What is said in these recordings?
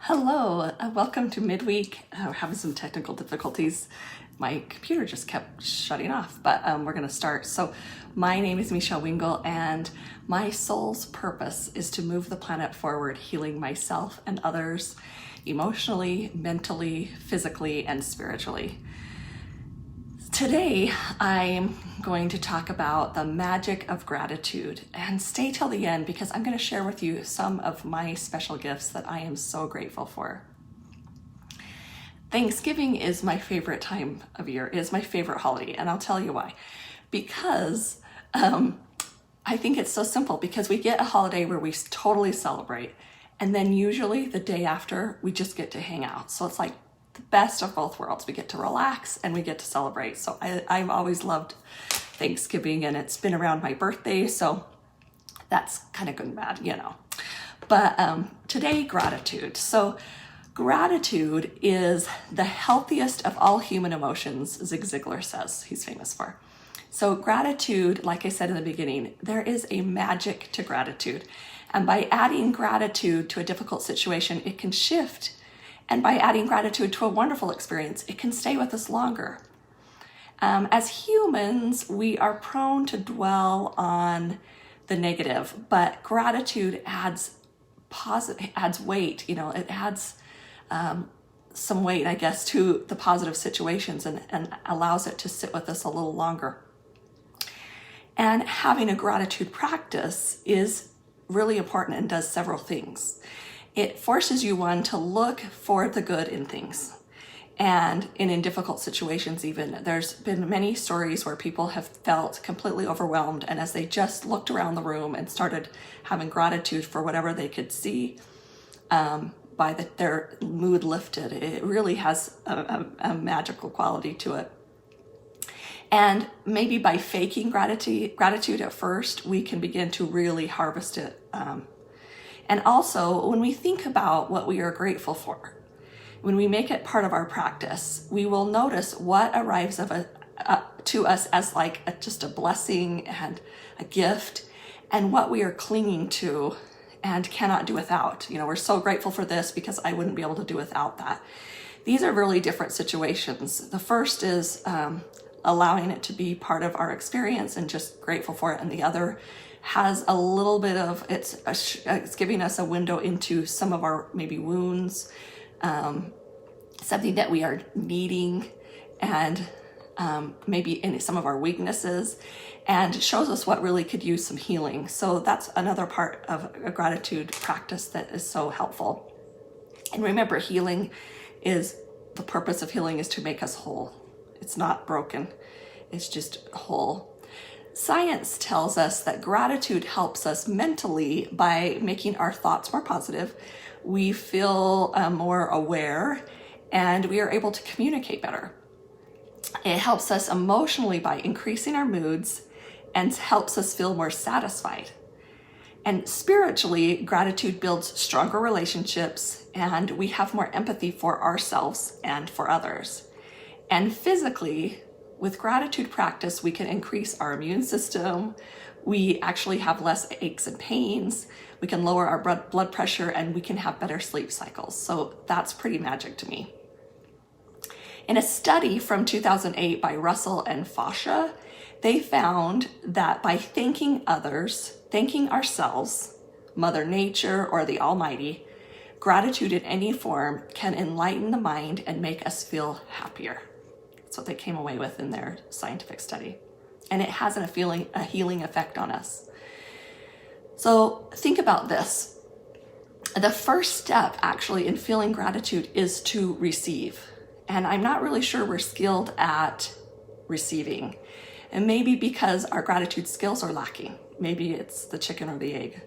Hello, welcome to midweek. We're having some technical difficulties. My computer just kept shutting off, but we're going to start. So my name is Mechelle Wingle, and my soul's purpose is to move the planet forward, healing myself and others emotionally, mentally, physically, and spiritually. Today, I'm going to talk about the magic of gratitude, and stay till the end because I'm going to share with you some of my special gifts that I am so grateful for. Thanksgiving is my favorite time of year, is my favorite holiday, and I'll tell you why. Because I think it's so simple, because we get a holiday where we totally celebrate, and then usually the day after we just get to hang out. So it's like the best of both worlds. We get to relax and we get to celebrate. So I've always loved Thanksgiving, and it's been around my birthday, so that's kind of good and bad, you know. But today, gratitude. So gratitude is the healthiest of all human emotions, Zig Ziglar says he's famous for. So gratitude, like I said in the beginning, there is a magic to gratitude. And by adding gratitude to a difficult situation, it can shift. And by adding gratitude to a wonderful experience, it can stay with us longer. As humans, we are prone to dwell on the negative, but gratitude adds weight. You know, it adds some weight, I guess, to the positive situations and allows it to sit with us a little longer. And having a gratitude practice is really important and does several things. It forces you, one, to look for the good in things. And in difficult situations even, there's been many stories where people have felt completely overwhelmed, and as they just looked around the room and started having gratitude for whatever they could see, their mood lifted. It really has a magical quality to it. And maybe by faking gratitude at first, we can begin to really harvest it. And also, when we think about what we are grateful for, when we make it part of our practice, we will notice what arrives to us as like just a blessing and a gift, and what we are clinging to and cannot do without. You know, we're so grateful for this because I wouldn't be able to do without that. These are really different situations. The first is allowing it to be part of our experience and just grateful for it, and the other has a little bit of, it's giving us a window into some of our maybe wounds, something that we are needing, and maybe in some of our weaknesses, and shows us what really could use some healing. So that's another part of a gratitude practice that is so helpful. And remember, the purpose of healing is to make us whole. It's not broken, it's just whole. Science tells us that gratitude helps us mentally by making our thoughts more positive. We feel more aware, and we are able to communicate better. It helps us emotionally by increasing our moods and helps us feel more satisfied. And spiritually, gratitude builds stronger relationships, and we have more empathy for ourselves and for others. And physically, with gratitude practice, we can increase our immune system. We actually have less aches and pains. We can lower our blood pressure, and we can have better sleep cycles. So that's pretty magic to me. In a study from 2008 by Russell and Fasha, they found that by thanking others, thanking ourselves, Mother Nature, or the Almighty, gratitude in any form can enlighten the mind and make us feel happier. That's what they came away with in their scientific study. And it has a healing effect on us. So think about this. The first step actually in feeling gratitude is to receive. And I'm not really sure we're skilled at receiving. And maybe because our gratitude skills are lacking. Maybe it's the chicken or the egg.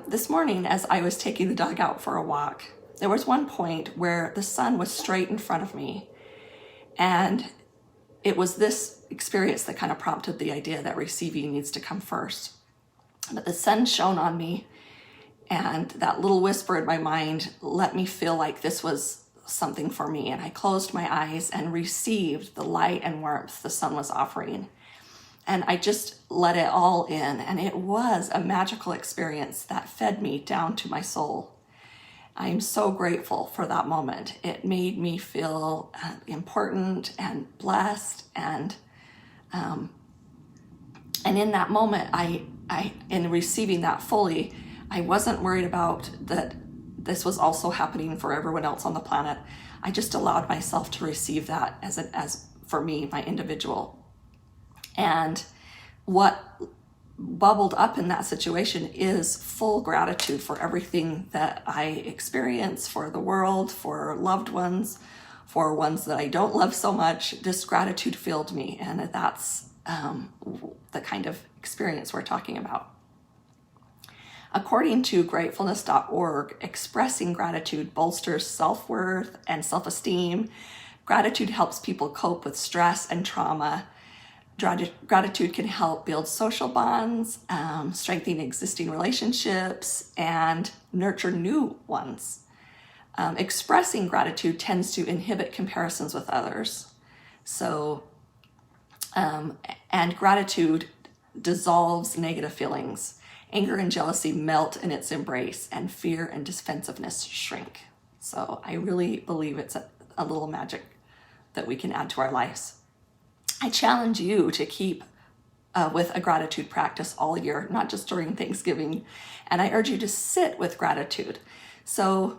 This morning, as I was taking the dog out for a walk, there was one point where the sun was straight in front of me. And it was this experience that kind of prompted the idea that receiving needs to come first. But the sun shone on me, and that little whisper in my mind let me feel like this was something for me. And I closed my eyes and received the light and warmth the sun was offering. And I just let it all in. And it was a magical experience that fed me down to my soul. I'm so grateful for that moment. It made me feel important and blessed, and in that moment, in receiving that fully, I wasn't worried about that this was also happening for everyone else on the planet. I just allowed myself to receive that as for me, my individual. And what bubbled up in that situation is full gratitude for everything that I experience, for the world, for loved ones, for ones that I don't love so much. This gratitude filled me, and that's the kind of experience we're talking about. According to gratefulness.org, expressing gratitude bolsters self-worth and self-esteem. Gratitude helps people cope with stress and trauma. Gratitude can help build social bonds, strengthen existing relationships, and nurture new ones. Expressing gratitude tends to inhibit comparisons with others. So, and gratitude dissolves negative feelings. Anger and jealousy melt in its embrace, and fear and defensiveness shrink. So I really believe it's a little magic that we can add to our lives. I challenge you to keep with a gratitude practice all year, not just during Thanksgiving. And I urge you to sit with gratitude. So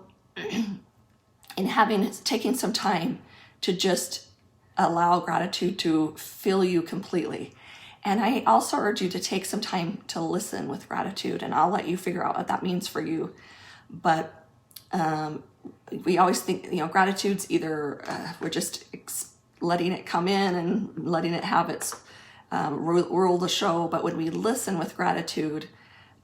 taking some time to just allow gratitude to fill you completely. And I also urge you to take some time to listen with gratitude, and I'll let you figure out what that means for you. But we always think, gratitude's either we're just letting it come in and letting it have its rule the show. But when we listen with gratitude,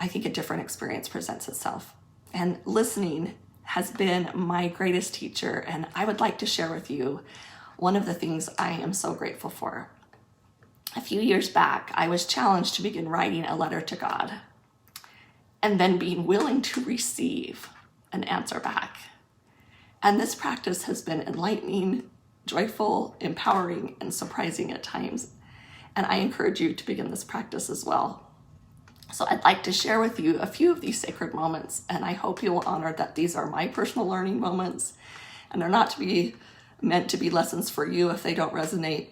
I think a different experience presents itself. And listening has been my greatest teacher, and I would like to share with you one of the things I am so grateful for. A few years back, I was challenged to begin writing a letter to God, and then being willing to receive an answer back. And this practice has been enlightening, joyful, empowering, and surprising at times. And I encourage you to begin this practice as well. So I'd like to share with you a few of these sacred moments, and I hope you will honor that these are my personal learning moments, and they're not meant to be lessons for you if they don't resonate.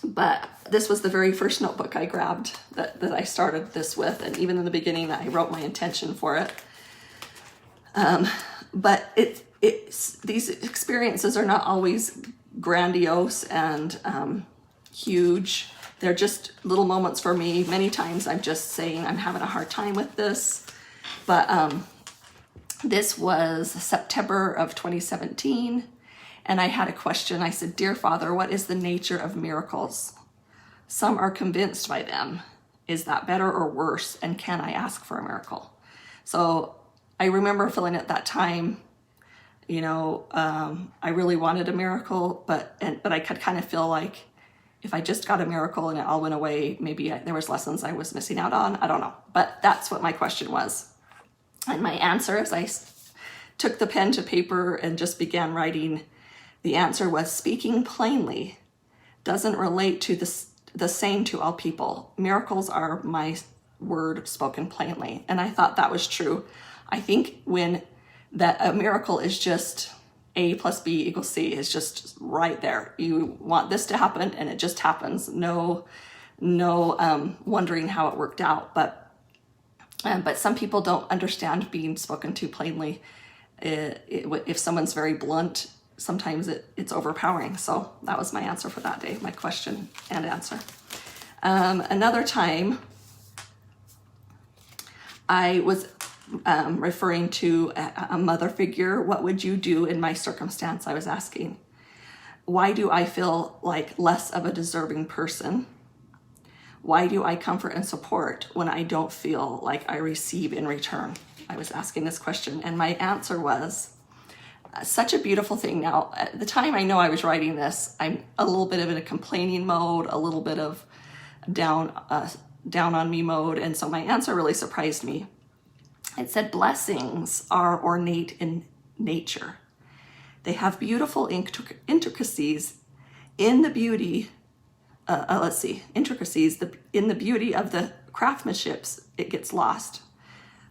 But this was the very first notebook I grabbed that I started this with, and even in the beginning I wrote my intention for it. But these experiences are not always grandiose and huge. They're just little moments for me. Many times I'm just saying I'm having a hard time with this. But this was September of 2017. And I had a question. I said, "Dear Father, what is the nature of miracles? Some are convinced by them. Is that better or worse? And can I ask for a miracle?" So I remember feeling at that time, I really wanted a miracle, but I could kind of feel like if I just got a miracle and it all went away, maybe there was lessons I was missing out on. I don't know. But that's what my question was. And my answer, as I took the pen to paper and just began writing, the answer was, speaking plainly doesn't relate to the same to all people. Miracles are my word spoken plainly. And I thought that was true. I think that a miracle is just A plus B equals C, is just right there. You want this to happen and it just happens. No wondering how it worked out. But some people don't understand being spoken to plainly. If someone's very blunt, sometimes it's overpowering. So that was my answer for that day, my question and answer. Another time, I was referring to a mother figure. What would you do in my circumstance? I was asking. Why do I feel like less of a deserving person? Why do I comfort and support when I don't feel like I receive in return? I was asking this question, and my answer was, such a beautiful thing. Now, at the time I know I was writing this, I'm a little bit of in a complaining mode, a little bit of down on me mode, and so my answer really surprised me. It said, blessings are ornate in nature. They have beautiful intricacies in the beauty. In the beauty of the craftsmanship, it gets lost.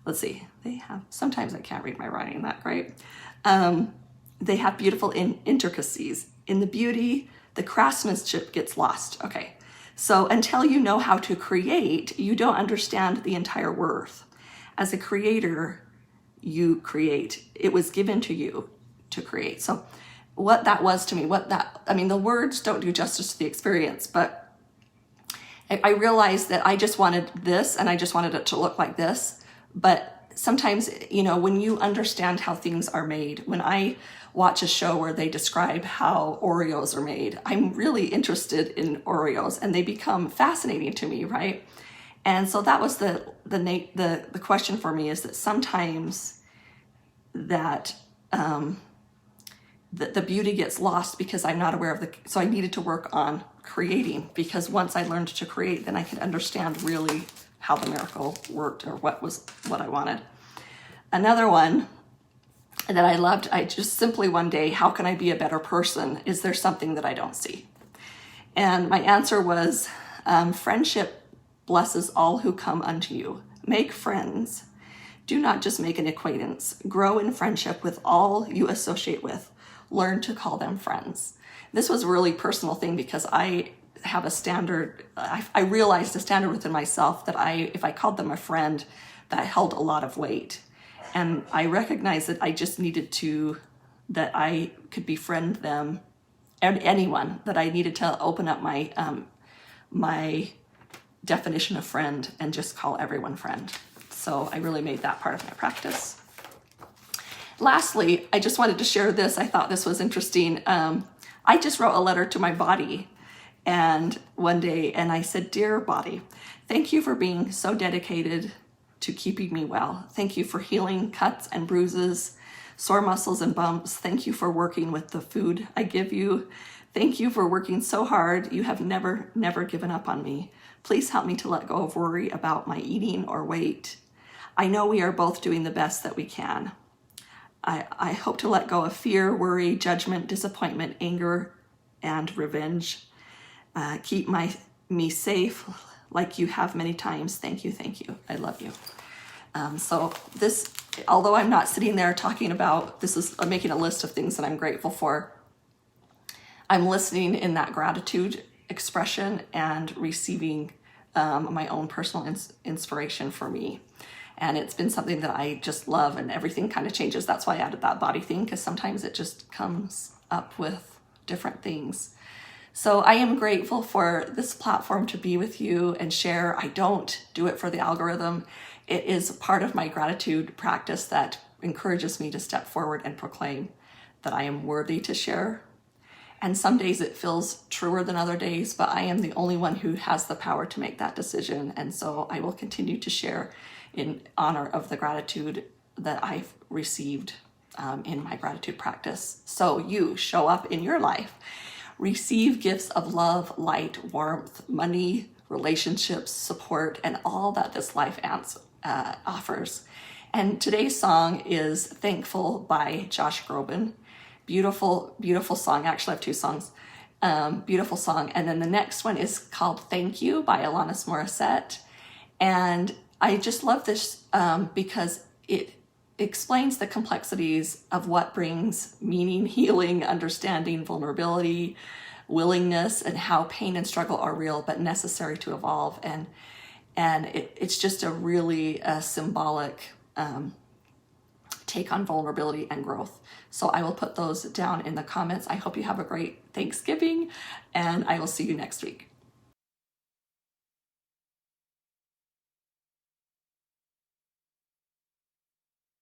let's see, sometimes I can't read my writing that great. They have beautiful intricacies. In the beauty, the craftsmanship gets lost. Okay, so until you know how to create, you don't understand the entire worth. As a creator, you create. It was given to you to create. So what that was to me, the words don't do justice to the experience, but I realized that I just wanted this and I just wanted it to look like this. But sometimes, when you understand how things are made, when I watch a show where they describe how Oreos are made, I'm really interested in Oreos and they become fascinating to me, right? And so that was the question for me, is that sometimes that the beauty gets lost because I'm not aware of so I needed to work on creating, because once I learned to create, then I could understand really how the miracle worked, or what I wanted. Another one that I loved, I just simply one day, how can I be a better person? Is there something that I don't see? And my answer was, friendship blesses all who come unto you. Make friends. Do not just make an acquaintance. Grow in friendship with all you associate with. Learn to call them friends. This was a really personal thing because I have a standard. I realized a standard within myself that if I called them a friend, that held a lot of weight. And I recognized that I just needed that I could befriend them, and anyone, that I needed to open up my definition of friend and just call everyone friend. So I really made that part of my practice. Lastly, I just wanted to share this. I thought this was interesting. I just wrote a letter to my body and one day, and I said, "Dear body, thank you for being so dedicated to keeping me well. Thank you for healing cuts and bruises, sore muscles and bumps. Thank you for working with the food I give you. Thank you for working so hard. You have never, never given up on me. Please help me to let go of worry about my eating or weight. I know we are both doing the best that we can. I hope to let go of fear, worry, judgment, disappointment, anger, and revenge. Keep me safe like you have many times. Thank you, thank you. I love you." So this, although I'm not sitting there talking about, I'm making a list of things that I'm grateful for. I'm listening in that gratitude expression and receiving my own personal inspiration for me. And it's been something that I just love, and everything kind of changes. That's why I added that body thing, because sometimes it just comes up with different things. So I am grateful for this platform to be with you and share. I don't do it for the algorithm. It is part of my gratitude practice that encourages me to step forward and proclaim that I am worthy to share. And some days it feels truer than other days, but I am the only one who has the power to make that decision. And so I will continue to share in honor of the gratitude that I've received in my gratitude practice. So you show up in your life, receive gifts of love, light, warmth, money, relationships, support, and all that this life offers. And today's song is Thankful by Josh Groban. Beautiful, beautiful song. Actually, I have two songs. Beautiful song. And then the next one is called Thank You by Alanis Morissette. And I just love this because it explains the complexities of what brings meaning, healing, understanding, vulnerability, willingness, and how pain and struggle are real but necessary to evolve. And it's just a really symbolic take on vulnerability and growth. So I will put those down in the comments. I hope you have a great Thanksgiving, and I will see you next week.